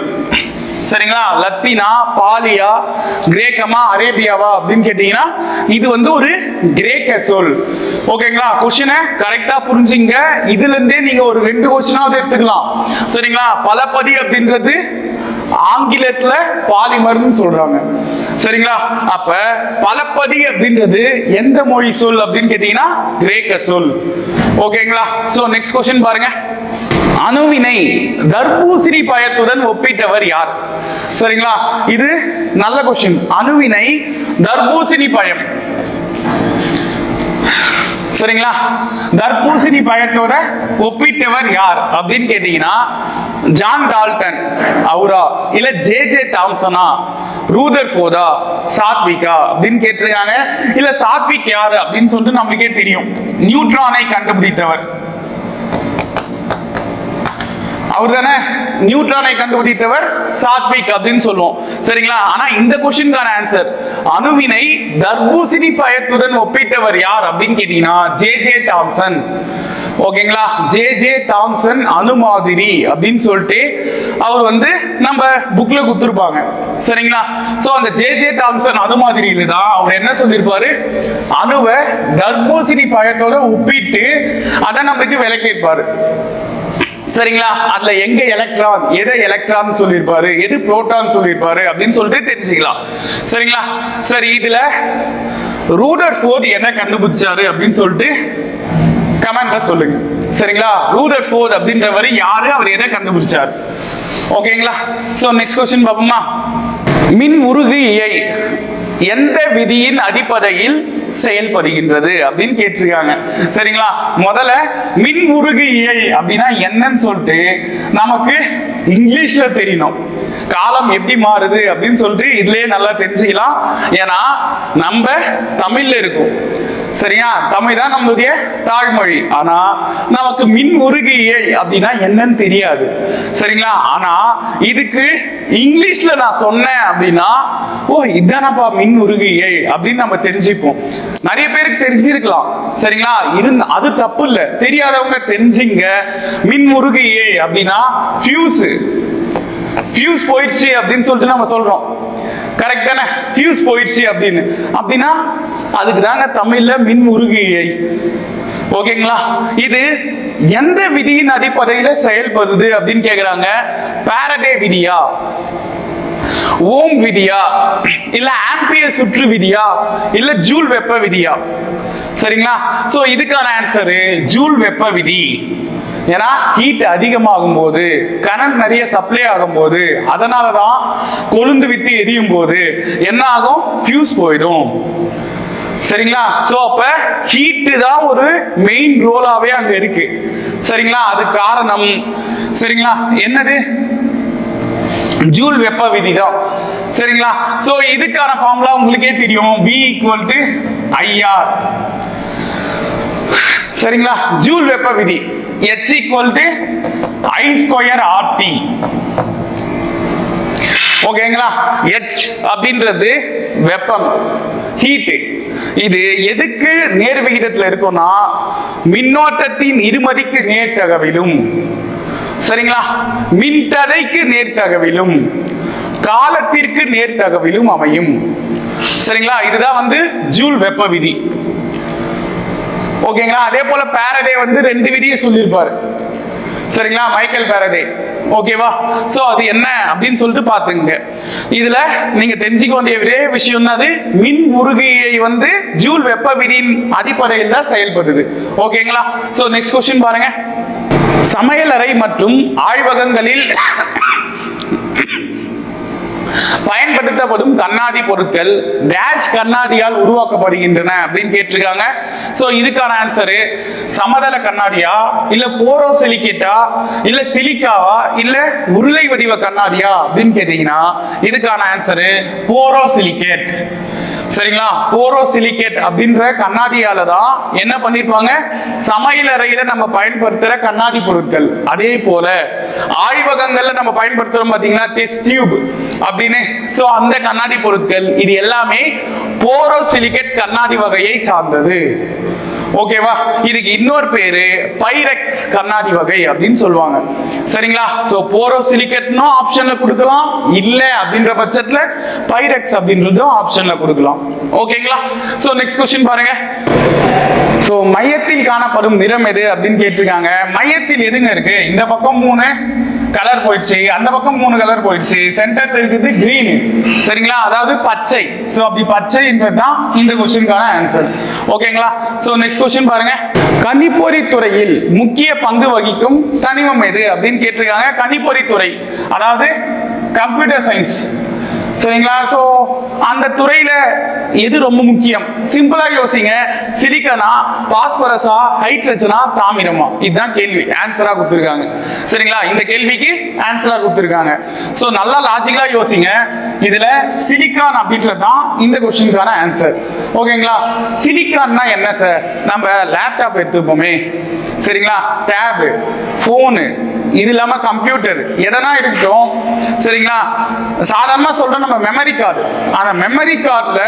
சரிங்களா? லத்தீனா, பாலியா, கிரேக்கமா, அரேபியாவா அப்படின்னு கேட்டீங்கன்னா இது வந்து ஒரு கிரேக்க சொல். ஓகேங்களா? கொஸ்டினை கரெக்டா புரிஞ்சுங்க. இதுல இருந்தே நீங்க ஒரு 2 கொஸ்டினாவது எடுத்துக்கலாம். சரிங்களா? பலபதி அப்படின்றது ஆங்கிலத்துல பாலிமர்னு சொல்றாங்க. சரிங்களா? அப்ப பலபதி அப்படின்றது எந்த மொழி சொல் அப்படின்னு கேட்டீங்கன்னா கிரேக்க சொல். ஓகேங்களா? சோ நெக்ஸ்ட் क्वेश्चन பாருங்க. அணுவினை தர்பூசணி பழத்துடன் ஒப்பிட்டவர் யார்? சரிங்களா? இது நல்ல क्वेश्चन. அணுவினை தர்பூசணி பழம். சரிங்களா? தர்பூசணி பழத்தோட ஒப்பிட்டவர் யார் அப்படின்னு கேட்டீங்கன்னா ஜான் டால்டன் அவரா, இல்ல ஜே தாம்சனா, ரூதர்ஃபோர்டா, சாத்விகா அப்படின்னு கேட்டிருக்காங்க. இல்ல சாத்விக் யாரு அப்படின்னு சொல்லிட்டு நம்மளுக்கே தெரியும். நியூட்ரானை கண்டுபிடித்தவர் அவர் தானே. நியூட்ரானை கண்டுபிடித்தவர் சாத்விக் அப்படின்னு சொல்லுவோம். சரிங்களா? ஆனா இந்த क्वेश्चनக்கான ஆன்சர் அணுவினை தர்பூசணி பழத்துடன் ஒப்பிட்டவர் யார் அப்படின்னு கேட்டீங்கன்னா ஜே தாம்சன். ஓகேங்களா? ஜே தாம்சன் அணு மாதிரி அப்படின்னு சொல்லிட்டு அவர் வந்து நம்ம புக்ல கொடுத்திருப்பாங்க. சரிங்களா? சோ அந்த ஜே தாம்சன் அணு மாதிரியில தான் அவர் என்ன சொல்லியிருப்பாரு, அணுவை தர்பூசணி பழத்தோட ஒப்பிட்டு அதை நம்மளுக்கு விளக்கியிருப்பாரு. சரிங்களா? அதுல எங்க எலக்ட்ரான், எதை எலக்ட்ரான் சொல்லியிருப்பாரு, எது புரோட்டான் சொல்லியிருப்பாரு அப்படின்னு சொல்லிட்டு தெரிஞ்சுக்கலாம். சரிங்களா? சரி, இதுல ரூதர்ஃபோர்ட் என்ன கண்டுபிடிச்சாரு அப்படின்னு சொல்லிட்டு கமெண்ட்ல சொல்லுங்க. சரிங்களா? ரூதர்ஃபோர்ட் அப்படின்றவர் யாரு, அவர் எதை கண்டுபிடிச்சார்? ஓகேங்களா? சோ நெக்ஸ்ட் क्वेश्चन பாப்போமா. மின் உருகு இழை எந்த விதியின் அடிப்படையில் செயல்படுகின்றது அப்படின்னு கேட்டிருக்காங்க. சரிங்களா? முதல்ல மின் உருகு இழை அப்படின்னா என்னன்னு சொல்லிட்டு நமக்கு இங்கிலீஷ்ல தெரியணும். காலம் எப்படி மாறுது அப்படின்னு சொல்லிட்டு இதுலயே நல்லா தெரிஞ்சுக்கலாம். ஏன்னா நம்ம தமிழ்ல இருக்கும். சரியா? தமிழ் தான் நம்மளுடைய தாய்மொழி. ஆனா நமக்கு மின் உருகு இழை அப்படின்னா என்னன்னு தெரியாது. சரிங்களா? ஆனா இதுக்கு இங்கிலீஷ்ல நான் சொன்னேன் அப்படின்னா ஓ இதானப்பா மின் உருகு இழை அப்படின்னு நம்ம தெரிஞ்சுப்போம். நிறைய பேருக்கு தெரிஞ்சிருக்கலாம். சரிங்களா? அது தப்பு இல்ல. தெரியாதவங்க தெரிஞ்சுங்க. மின் உருகு இழை அப்படின்னா ஃபியூஸ் போயிடுச்சு அப்படின்னு சொல்லிட்டு நம்ம சொல்றோம். கரெக்ட் தானே? ஃபியூஸ் போயிடுச்சு அப்படின்னு. அப்படின்னா அதுக்கு தாங்க தமிழ்ல மின் உருகு இழை. ஓகேங்களா? இது எந்த விதியின் அடிப்படையில செயல்படுது அப்படின்னு கேக்குறாங்க. பாரடே விதியா, ஓம் விதியா, இல்ல ஆம்பியர் சுற்று விதியா, இல்ல ஜூல் வெப்ப விதியா? சரிங்களா? சோ இதுக்கான ஆன்சர் ஜூல் வெப்ப விதி. ஏன்னா ஹீட் அதிகமாகும் போது, கரண்ட் நிறைய சப்ளை ஆகும் போது, அதனாலதான் கொழுந்து விட்டு எரியும் போது என்ன ஆகும், ஃபியூஸ் போயிடும். சரிங்களா? சோ அப்ப ஹீட் தான் ஒரு மெயின் ரோலாவே அங்க இருக்கு. சரிங்களா? அது காரணம். சரிங்களா? என்னது? ஜூல் வெப்ப விதி தான். சரிங்களா? சோ இதுக்கான ஃபார்முலா உங்களுக்கே தெரியும். V = IR. சரிங்களா? ஜூல் வெப்ப விதி H = I²RT. ஓகேங்களா? H அப்படின்றது வெப்பம், ஹீட். இது எதுக்கு நேர் விகிதத்துல இருக்கும்னா மின்னோட்டத்தின் இருமதிக்கு நேர்த்தகவிலும், சரிங்களா, மின்தடைக்கு நேர்த்தகவிலும், காலத்திற்கு நேர்த்தகவிலும் அமையும். சரிங்களா? இதுதான் வந்து ஜூல் வெப்ப விதி. ஓகேங்களா? அதே போல பாரடே வந்து 2 விதியை சொல்லியிருப்பாரு. சரிங்களா? மைக்கேல் பாரடே ஓகேவா? சோ அது என்ன அப்படின்னு சொல்லிட்டு பாத்துங்க. இதுல நீங்க தெரிஞ்சுக்க வேண்டிய ஒரே விஷயம் அது மின் உருகியை வந்து ஜூல் வெப்ப விதியின் அடிப்படையில் தான் செயல்படுது. ஓகேங்களா? சோ நெக்ஸ்ட் क्वेश्चन பாருங்க. சமையலறை மற்றும் ஆய்வகங்களில் பயன்படுத்தப்படும் கண்ணாடி பொருட்கள் டேஷ் கண்ணாடியால் உருவாக்கப்படுகின்றன அப்படின்னு கேட்டிருக்காங்க. சோ இதுக்கான ஆன்சர் சமதள கண்ணாடியா, இல்ல போரோசிலிகேட்டா, இல்ல சிலிக்காவா, இல்ல உருளை வடிவ கண்ணாடியா அப்படின்னு கேட்டீங்கன்னா இதுக்கான ஆன்சர் போரோசிலிகேட். சரிங்களா? போரோசிலிகேட் அப்படின்ற கண்ணாடியால தான் என்ன பண்ணிருப்பாங்க, சமையலறையில நம்ம பயன்படுத்துற கண்ணாடி பொருட்கள். அதே போல ஆய்வகங்கள்ல நம்ம பயன்படுத்துறோம் பாத்தீங்களா டெஸ்ட் டியூப் அப்படின்னு, சோ அந்த கண்ணாடி பொருட்கள் இது எல்லாமே போரோசிலிகேட் கண்ணாடி வகையை சார்ந்தது. ஓகேவா? இதுக்கு இன்னொரு பேரு பைரெக்ஸ் கண்ணாடி வகை அப்படின்னு சொல்லுவாங்க. சரிங்களா? சோ போரோசிலிகேட்னு ஆப்ஷன்ல கொடுக்கலாம், இல்ல அப்படின்ற பட்சத்துல பைரெக்ஸ் அப்படின்றதும் ஆப்ஷன்ல கொடுக்கலாம். ஓகேங்களா? சோ நெக்ஸ்ட் क्वेश्चन பாருங்க. சோ மையத்தில் காணப்படும் நிறம் எது அப்படின்னு கேட்டிருக்காங்க. மையத்தில் எதுங்க இருக்கு? இந்த பக்கம் 3 கலர் போயிடுச்சு, அந்த பக்கம் 3 கலர் போயிடுச்சு, சென்டர்ல இருக்குது கிரீன். சரிங்களா? அதாவது பச்சை. சோ அப்படி பச்சைன்றது தான் இந்த क्वेश्चनக்கான ஆன்சர். ஓகேங்களா? சோ நெக்ஸ்ட் क्वेश्चन பாருங்க. கணிப்பொறி துறையில் முக்கிய பங்கு வகிக்கும் தனிமம் எது அப்படின்னு கேட்டிருக்காங்க. கணிப்பொறி துறை அதாவது கம்ப்யூட்டர் சயின்ஸ். சரிங்களா? சோ அந்த துறையில எது ரொம்ப முக்கியம்? சிம்பிளா யோசிங்க. சிலிக்கனா, பாஸ்பரஸா, ஹைட்ரஜனா, தாமிரமா? இதுதான் கேள்வி. ஆன்சரா கொடுத்திருக்காங்க. சரிங்களா? இந்த கேள்விக்கு ஆன்சரா கொடுத்திருக்காங்க. சோ நல்லா லாஜிக்கலா யோசிங்க. இதுல சிலிக்கான் அப்படின்றது தான் இந்த क्वेश्चनக்கான ஆன்சர். ஓகேங்களா? சிலிக்கான்னா என்ன சார்? நம்ம லேப்டாப் எடுத்துப்போமே. சரிங்களா? டேப், போனு, இது இல்லாம கம்ப்யூட்டர் எதனா இருக்கட்டும். சரிங்களா? சாதாரணமா சொல்றோம் நம்ம மெமரி கார்டு. அந்த மெமரி கார்டுல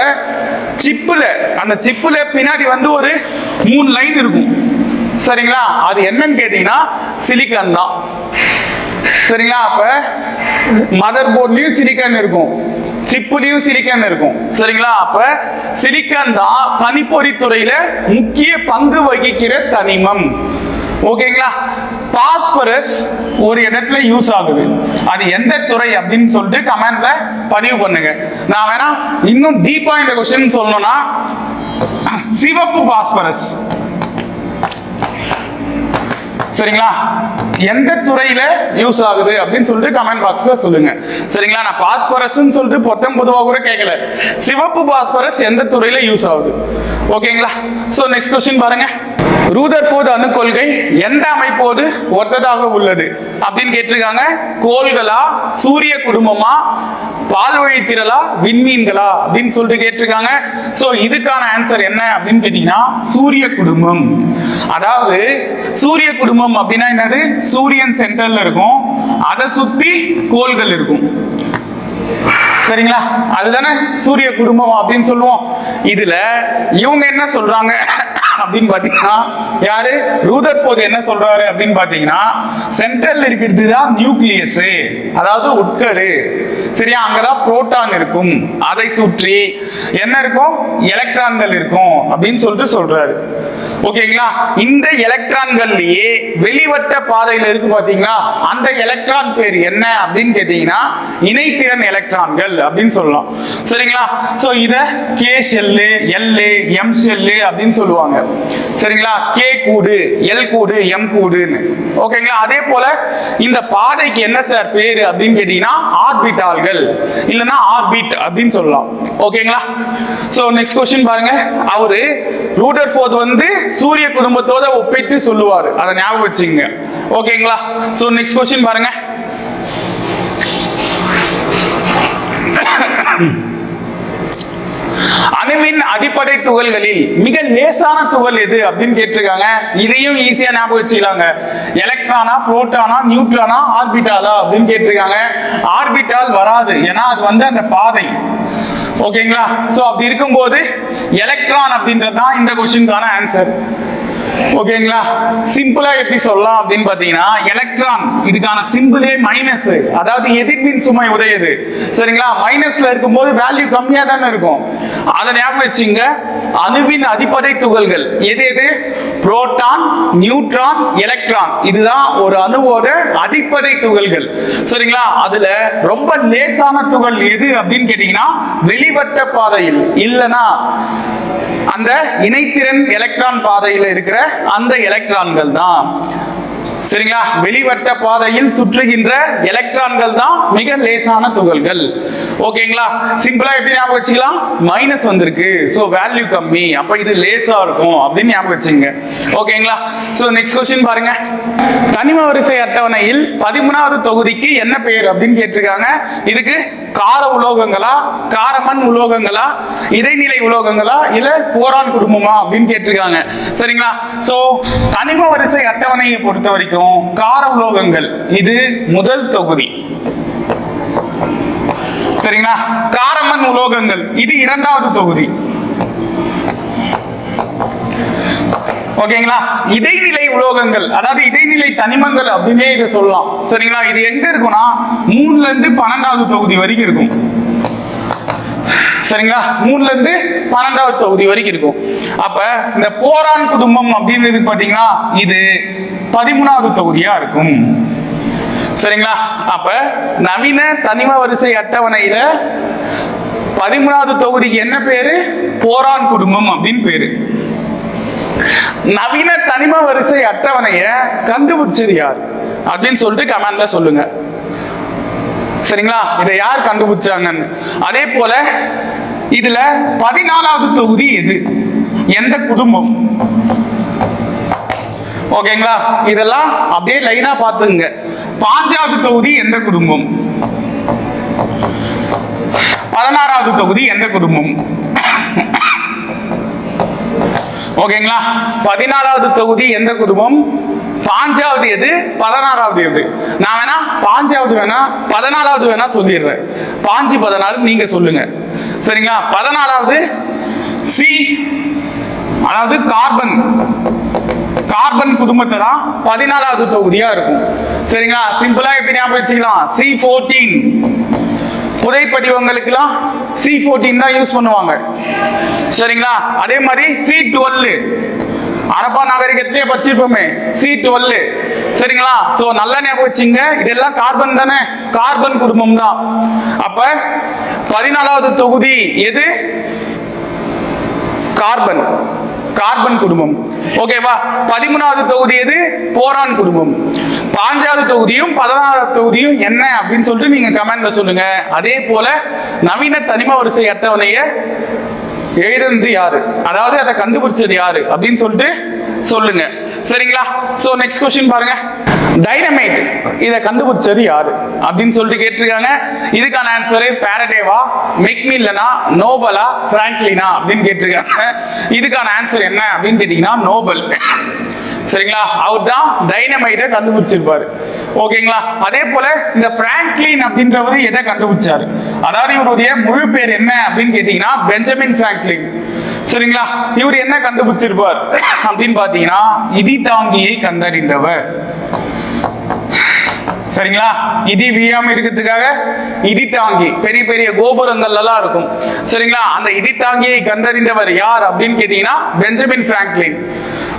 அந்த சிப்புல பின்னாடி வந்து ஒரு 3 லைன் இருக்கும். சரிங்களா? அது என்னன்னு கேட்டீங்கன்னா சிலிக்கான் தான். சரிங்களா? அப்ப மதர் போர்ட்லயும் சிலிக்கான் இருக்கும், சிப்புலயும் சிலிக்கான் இருக்கும். சரிங்களா? அப்ப சிலிக்கான் தான் கணிப்பொறி துறையில முக்கிய பங்கு வகிக்கிற தனிமம். ஓகேங்களா? பாஸ்பரஸ் ஒரு இடத்துல யூஸ் ஆகுது, அது எந்த துறை அப்படின்னு சொல்லிட்டு கமெண்ட்ல பதிவு பண்ணுங்க. நான் வேணா இன்னும் டீப்பா இந்த क्वेश्चन சொல்லணும்னா சிவப்பு பாஸ்பரஸ். சரிங்களா? எந்த துறையில யூஸ் ஆகுது அப்படின்னு சொல்லிட்டு கமெண்ட் பாக்ஸ்ல சொல்லுங்க. சரிங்களா? நான் பாஸ்பரஸ் சொல்லிட்டு பொதுவா கூட கேட்கல. சிவப்பு பாஸ்பரஸ் எந்த துறையில யூஸ் ஆகுது? ஓகேங்களா? சோ நெக்ஸ்ட் क्वेश्चन பாருங்க. ரூதர்ஃபோர்ட் அணு கொள்கை எந்த அமைப்போடு ஒத்ததாக உள்ளது அப்படின்னு கேட்டிருக்காங்க. கோள்களா, சூரிய குடும்பமா, பால்வழி திரளா, விண்மீன்களா அப்படின்னு சொல்லிட்டு கேட்டிருக்காங்க. சோ இதுக்கான ஆன்சர் என்ன அப்படின்னு கேட்டீங்கன்னா சூரிய குடும்பம். அதாவது சூரிய குடும்பம் அப்படின்னா என்னது? சூரியன் சென்டர்ல இருக்கும், அதை சுத்தி கோள்கள் இருக்கும். சரிங்களா? அதுதானே சூரிய குடும்பம் அப்படின்னு சொல்லுவோம். இதுல இவங்க என்ன சொல்றாங்க அப்படின்னு பாத்தீங்கன்னா, யாரு ரூதர்ஃபோர்ட் என்ன சொல்றாரு அப்படின்னு பாத்தீங்கன்னா, சென்ட்ரல் இருக்கிறது தான் நியூக்ளியஸ், அதாவது உட்கரு. சரியா? அங்கதான் புரோட்டான் இருக்கும், அதை சுற்றி என்ன இருக்கும்? எலக்ட்ரான்கள் இருக்கும் அப்படின்னு சொல்லிட்டு சொல்றாரு. ஓகேங்களா? இந்த எலக்ட்ரான்கள்லயே வெளிவட்ட பாதையில இருக்கு பாத்தீங்களா, அந்த எலக்ட்ரான் பேர் என்ன அப்படின்னு கேட்டீங்கன்னா இணைத்திறன் எலக்ட்ரான்கள் அப்படின்னு சொல்லலாம். சரிங்களா? சோ இத K shell, L, M shell அப்படின்னு சொல்லுவாங்க. சரிங்களா? கே கூடு, எல் கூடு, எம் கூடுன்னு. ஓகேங்களா? அதே போல இந்த பாதைக்கு என்ன சார் பேரு அப்படின்னு கேட்டீங்கன்னா ஆர்பிட்டால்கள், இல்லனா ஆர்பிட் அப்படின்னு சொல்லலாம். ஓகேங்களா? சோ நெக்ஸ்ட் क्वेश्चन பாருங்க. அவரு ரூதர்ஃபோர்ட் வந்து சூரிய குடும்பத்தோட ஒப்பிட்டு சொல்லுவாரு, அதை ஞாபகம் வச்சுங்க. ஓகேங்களா? சோ நெக்ஸ்ட் क्वेश्चन பாருங்க. அணுவின் அடிப்படை துகள்களில் மிக லேசான துகள் எது அப்படின்னு கேட்டிருக்காங்க. இதையும் ஈஸியா ஞாபகம் வச்சுக்கலாங்க. எலக்ட்ரானா, புரோட்டானா, நியூட்ரானா, ஆர்பிட்டாலா அப்படின்னு கேட்டிருக்காங்க. ஆர்பிட்டால் வராது, ஏன்னா அது வந்து அந்த பாதை. ஓகேங்களா? சோ அப்படி இருக்கும்போது எலக்ட்ரான் அப்படின்றது தான் இந்த क्वेश्चनக்கான ஆன்சர். ஓகேங்களா? சிம்பிளா எப்படி சொல்லலாம் அப்படின்னு பாத்தீங்கன்னா, எலக்ட்ரான் இதுக்கான சிம்பிளே மைனஸ், அதாவது எதிர்மின் சுமை உடையது. சரிங்களா? மைனஸ்ல இருக்கும்போது வேல்யூ கம்மியா தானே இருக்கும். அதை ஞாபகம் வச்சுங்க. அணுவின் அடிப்படை துகள்கள் எது எது? Proton, neutron, electron. இதுதான் ஒரு அணுவோட அடிப்படை துகள்கள். சரிங்களா? அதுல ரொம்ப லேசான துகள் எது அப்படின்னு கேட்டீங்கன்னா, வெளிவட்ட பாதையில் இல்லனா அந்த இணைத்திறன் எலக்ட்ரான் பாதையில் இருக்கிற அந்த எலக்ட்ரான்கள் தான். சரிங்களா? வெளிவட்ட பாதையில் சுற்றுகின்ற எலக்ட்ரான்கள் தான் மிக லேசான துகள்கள். ஓகேங்களா? சிம்பிளா எப்படி ஞாபகம் வச்சுக்கலாம்? மைனஸ் வந்திருக்கு, சோ வேல்யூ கம்மி, அப்ப இது லேசா இருக்கும் அப்படின்னு ஞாபகம் வச்சுங்க. ஓகேங்களா? சோ நெக்ஸ்ட் क्वेश्चन பாருங்க. தனிம வரிசை அட்டவணையில் 13வது தொகுதிக்கு என்ன பெயர் அப்படின்னு கேட்டிருக்காங்க. இதுக்கு கார உலோகங்களா, காரமண் உலோகங்களா, இடைநிலை உலோகங்களா, இல்ல போரான் குடும்பமா அப்படின்னு கேட்டிருக்காங்க. சரிங்களா? சோ தனிம வரிசை அட்டவணையை பொறுத்த வரைக்கும் கார உலோகங்கள் இது முதல் தொகுதி. சரிங்களா? காரமண் உலோகங்கள் இது இரண்டாவது தொகுதி. ஓகேங்களா? இடைநிலை உலோகங்கள் அதாவது இடைநிலை தனிமங்கள் அப்படின்னே இதை சொல்லலாம். சரிங்களா? இது எங்க இருக்கும்னா 3ல இருந்து 12வது தொகுதி வரைக்கும் இருக்கும். சரிங்களா? 3ல இருந்து 12வது தொகுதி வரைக்கும் இருக்கும். அப்ப இந்த போரான் குடும்பம் அப்படின்னு இருக்கு பாத்தீங்கன்னா, இது 13வது தொகுதியா இருக்கும். சரிங்களா? அப்ப நவீன தனிம வரிசை அட்டவணையில 13வது தொகுதிக்கு என்ன பேரு? போரான் குடும்பம் அப்படின்னு பேரு. நவீன தனிம வரிசை அட்டவணைய கண்டுபிடிச்சது யார் அப்படின்னு சொல்லிட்டு கமெண்ட்ல சொல்லுங்க. சரிங்களா? இதை யார் கண்டுபிடிச்சாங்கன்னு. அதே போல இதுல 14வது தொகுதி எது? எந்த குடும்பம்? ஓகேங்களா? இதெல்லாம் அப்படியே லைனா பாத்துங்க. 5வது தொகுதி எந்த குடும்பம்? 16வது தொகுதி எந்த குடும்பம்? ஓகேங்களா? 14வது தொகுதி எந்த குடும்பம்? 5வது எது? 16வது எது? நான் வேணா 5வது வேணா 14வது வேணா சொல்லிடுறேன். 5 16 நீங்க சொல்லுங்க. சரிங்களா? 14வது சி, அதாவது கார்பன். கார்பன் குடும்பத்தை தான் 14வது தொகுதியா இருக்கும். சரிங்களா? சிம்பிளா எப்படி ஞாபகம் வச்சுக்கலாம்? C14 புதைப்படிவங்களுக்கெல்லாம் C14 தான் யூஸ் பண்ணுவாங்க. சரிங்களா? அதே மாதிரி C12 அரபா நாகரிகத்திலே படிச்சிருப்போமே C12. சரிங்களா? சோ நல்லா ஞாபகம் வச்சுங்க. இதெல்லாம் கார்பன் தானே, கார்பன் குடும்பம் தான். அப்ப 14வது தொகுதி எது? கார்பன், கார்பன் குடும்பம். ஓகேவா? 13வது தொகுதி எது? போரான் குடும்பம். 5வது தொகுதியும் 16வது தொகுதியும் என்ன அப்படின்னு சொல்லிட்டு நீங்க கமெண்ட்ல சொல்லுங்க. அதே போல நவீன தனிம வரிசை அட்டவணைய எழுதுனது யாரு, அதாவது அதை கண்டுபிடிச்சது யாரு அப்படின்னு சொல்லிட்டு சொல்லுங்க. சரிங்களா? சோ நெக்ஸ்ட் क्वेश्चन பாருங்க. டைனமைட் இதை கண்டுபிடிச்சது யாரு அப்படின்னு சொல்லிட்டு கேட்டிருக்காங்க. இதுக்கான ஆன்சர் பாரடேவா, மெக்மில்லனா, நோபலா, பிராங்க்லினா அப்படின்னு கேட்டிருக்காங்க. இதுக்கான ஆன்சர் என்ன அப்படின்னு கேட்டீங்கன்னா நோபல். சரிங்களா? அவர் தான் டைனமைட்டை கண்டுபிடிச்சிருப்பாரு. ஓகேங்களா? அதே போல இந்த பிராங்க்லின் அப்படின்றவர் எதை கண்டுபிடிச்சாரு, அதாவது இவருடைய முழு பேர் என்ன அப்படின்னு கேட்டீங்கன்னா பெஞ்சமின் பிராங்க்லின். சரிங்களா? இவர் என்ன கண்டுபிடிச்சிருப்பார் அப்படின்னு பாத்தீங்கன்னா இடி தாங்கியை கண்டறிந்தவர். சரிங்களா? இடி வீழாம இருக்கிறதுக்காக இடி தாங்கி பெரிய பெரிய கோபுரங்கள் எல்லாம் இருக்கும். சரிங்களா? அந்த இடி தாங்கியை கண்டறிந்தவர் யார் அப்படின்னு கேட்டீங்கன்னா பெஞ்சமின் பிராங்க்லின்.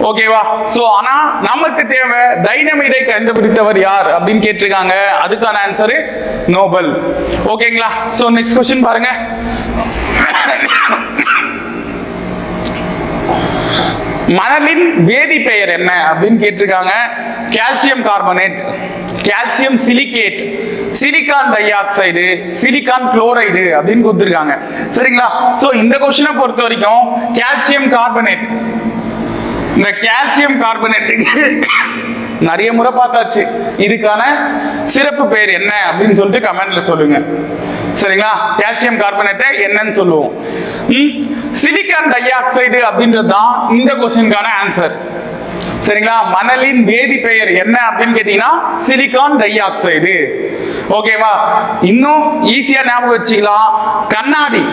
ஓகேவா? சோ ஆனா நமக்கு தேவை டைனமைட்டை கண்டுபிடித்தவர் யார் அப்படின்னு கேட்டிருக்காங்க. அதுக்கான ஆன்சர் நோபல். ஓகேங்களா? சோ நெக்ஸ்ட் क्वेश्चन பாருங்க. மணலின் வேதி பெயர் என்ன அப்படின்னு கேட்டிருக்காங்க. Calcium carbonate, calcium silicate, silicon dioxide, silicon chloride அப்படின்னு கொடுத்திருக்காங்க. சரிங்களா? சோ இந்த क्वेश्चனை பொறுத்த வரைக்கும் கால்சியம் கார்பனேட், இந்த கால்சியம் கார்பனேட்டுக்கு நிறைய முறை பார்த்தாச்சு. இதுக்கான சிறப்பு பெயர் என்ன அப்படின்னு சொல்லிட்டு கமெண்ட்ல சொல்லுங்க. சரிங்களா? கால்சியம் கார்பனேட்டை என்னன்னு சொல்லுவோம். சிலிகான் டை ஆக்சைடு அப்படின்றது தான் இந்த क्वेश्चनக்கான ஆன்சர். சரிங்களா? மணலின் வேதி பெயர் என்ன அப்படின்னு கேட்டீங்கன்னா சிலிகான் டை ஆக்சைடு. ஓகேவா? இன்னும் ஈஸியா ஞாபகம் வச்சுக்கலாம். கண்ணாடி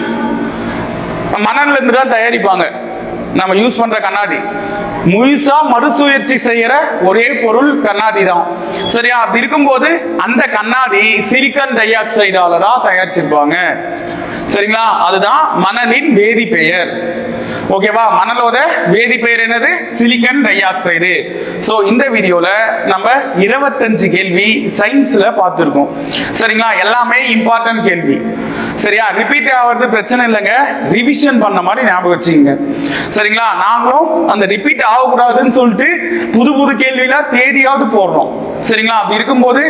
மணல்ல இருந்து தான் தயாரிப்பாங்க. நம்ம யூஸ் பண்ற கண்ணாடி. முழுசா மறுசுழற்சி செய்யற ஒரே பொருள் கண்ணாடி தான். சரியா? அப்படி இருக்கும்போது அந்த கண்ணாடி சிலிக்கான் டை ஆக்சைடால தான் தயாரிச்சிருப்பாங்க. சரிங்களா? அதுதான் மணலின் வேதி பெயர். ஓகேவா? மணலோட வேதி பெயர் என்னது? Silicon di oxide. சோ இந்த வீடியோல நம்ம 25 கேள்வி சயின்ஸ்ல பார்த்திருக்கோம். சரிங்களா? எல்லாமே இம்பார்ட்டன்ட் கேள்வி. சரியா? ரிப்பீட் ஆகிறது பிரச்சனை இல்லைங்க, ரிவிஷன் பண்ண மாதிரி ஞாபகம் வச்சுக்கோங்க. சரிங்களா? நாங்களும் அந்த ரிப்பீட் ஆகக்கூடாதுன்னு சொல்லிட்டு புது புது கேள்விலாம் தேதியாவது போடுறோம். சரிங்களா? அப்படி இருக்கும்போது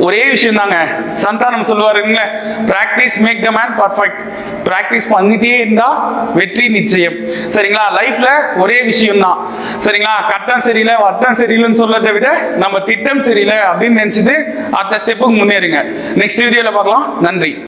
ஒரே விஷயம் தாங்க, சந்தானம் சொல்லுவாருங்க, practice make the man perfect. Practice பண்ணிட்டே இருந்தா வெற்றி நிச்சயம். சரிங்களா? லைஃப்ல ஒரே விஷயம் தான். சரிங்களா? கட்டம் சரியில்லை வட்டம் சரியில்லைன்னு சொல்றதை விட நம்ம திட்டம் சரியில்லை அப்படின்னு நினைச்சிட்டு அடுத்த ஸ்டெப்புக்கு முன்னேறுங்க. நெக்ஸ்ட் வீடியோல பார்க்கலாம். நன்றி.